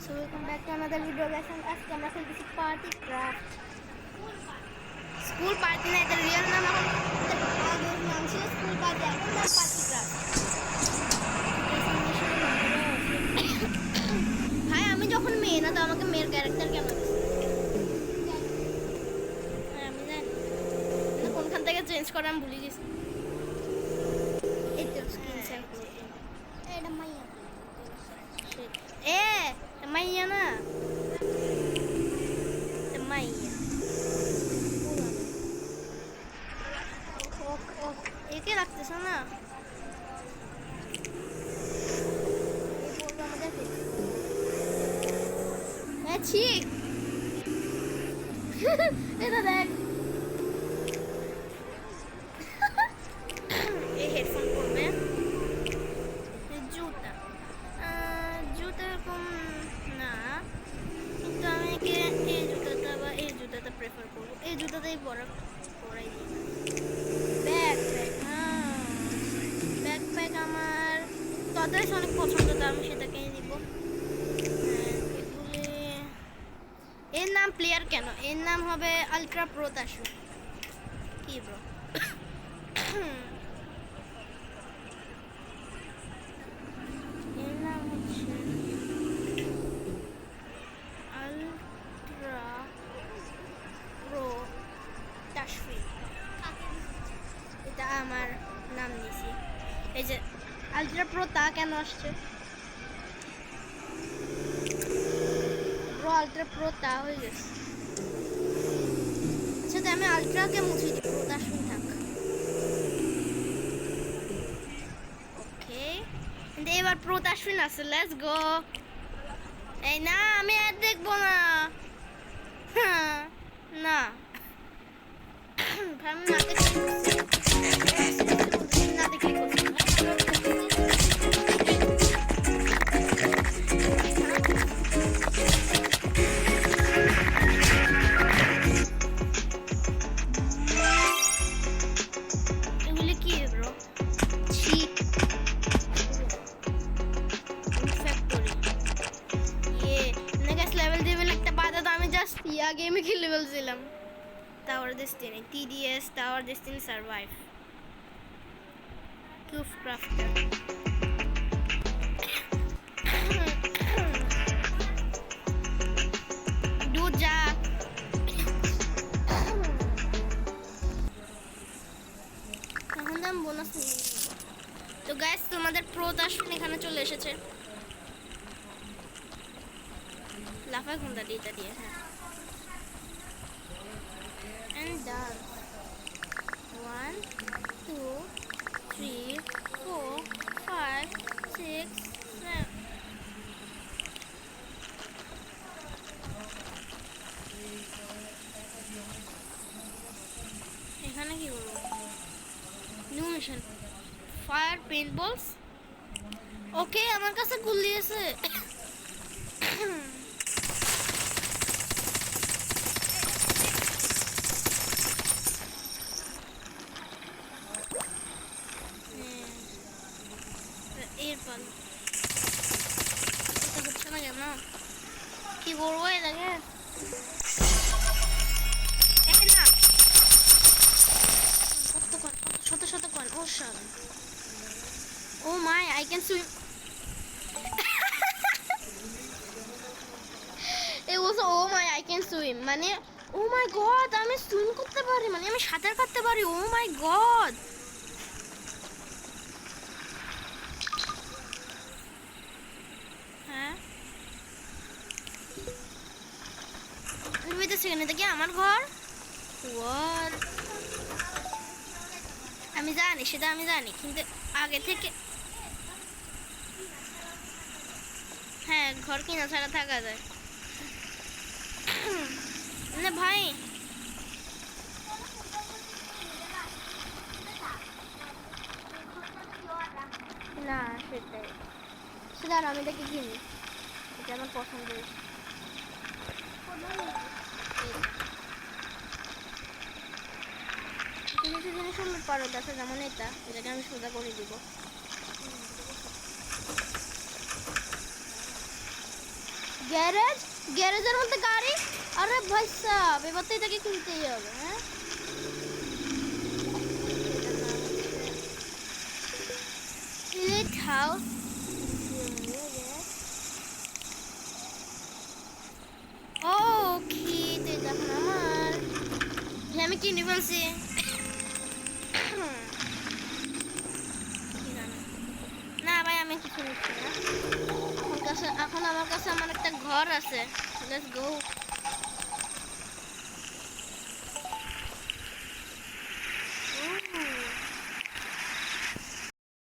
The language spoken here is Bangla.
So welcome back to another video guys, and आज कैमरा खेल किसी पार्टी क्राफ्ट स्कूल पार्टी ना इधर रियल नाम हम आगे नाम से स्कूल पार्टी है ना पार्टी क्राफ्ट हाय আমি যখন মেয়ে না তো আমাকে মেয়ের ক্যারেক্টার কেন দিছে আমি জানি না কোনখান থেকে চেঞ্জ করা আমি ভুলে গেছি এই তো স্ক্রিন শেয়ার করছি এটা মাইয়া Maya na. Maya. একে লাগতেছে না ঠিক এটা দেখ এই হেডফোন পরবে জুতা জুতা এরকম না কিন্তু আমি এই জুতাটা বা এই জুতাটা প্রেফার করবো এই জুতাটাই পরাই দিই ব্যাকপ্যাক আমার তাদের অনেক পছন্দ তো আমি সেটাকেই দিব এর নাম প্লেয়ার কেন এর নাম হবে আলট্রা প্রো তাশু কি ব্রো এর নাম হচ্ছে আলট্রা প্রো তাশু এটা আমার নাম নিছি এই যে আলট্রা প্রো তা কেন আসছে আলট্রা প্রো তা হয়ে গেছে আচ্ছা তো আমি আলট্রাকে মুছে দিই প্রো তা শুন থাক ওকে এবার প্রো তা শুন আছে লেটস গো এই না আমি আর দেখবো না না আমি না দেখে गेम खेलने বলছিলাম tower destiny TDS tower destiny survive cube crafter দুধ যা এখন দাম বোনাস নিয়ে তো গাইস তোমাদের প্রো দাসন এখানে চলে এসেছে লাফায় কোনটা দিয়ে হ্যাঁ and done 1 2 3 4 5 6 7 এখানে কি করব নিউ মিশন ফায়ার পেইন্টবলস ওকে আমার কাছে গুলি আছে এরপর এটা হচ্ছে না কেন কি করবো এটাকে না শত কয়েন ও সব oh my I can swim it was oh my I can swim মানে oh my god আমি সুইম করতে পারি মানে আমি সাঁতার কাটতে পারি oh my god সেখানে থেকে আমার ঘর আমি জানি সেটা আমি জানি কিন্তু আগে থেকে হ্যাঁ ঘর কিনা ছাড়া থাকা যায় না ভাই না সেটাই সেটা আমি এটাকে কিনি এটা আমার পছন্দ কিছু জিনিস আমি পারো দেখা যেমন এটাকে আমি সোজা করে দিব গ্যারেজ, গ্যারেজের মধ্যে গাড়ি। আরে ভাই সাহেব, এবার তো এটাকে কিনতেই হবে। হ্যাঁ, ইলিট হাউস। ও কি তো দেখুন আমার, আমি কিনে ফেলছি। না ভাই, আমি কিছু নিচ্ছি না। এখন আমার কাছে আমার একটা ঘর আছে। Let's go.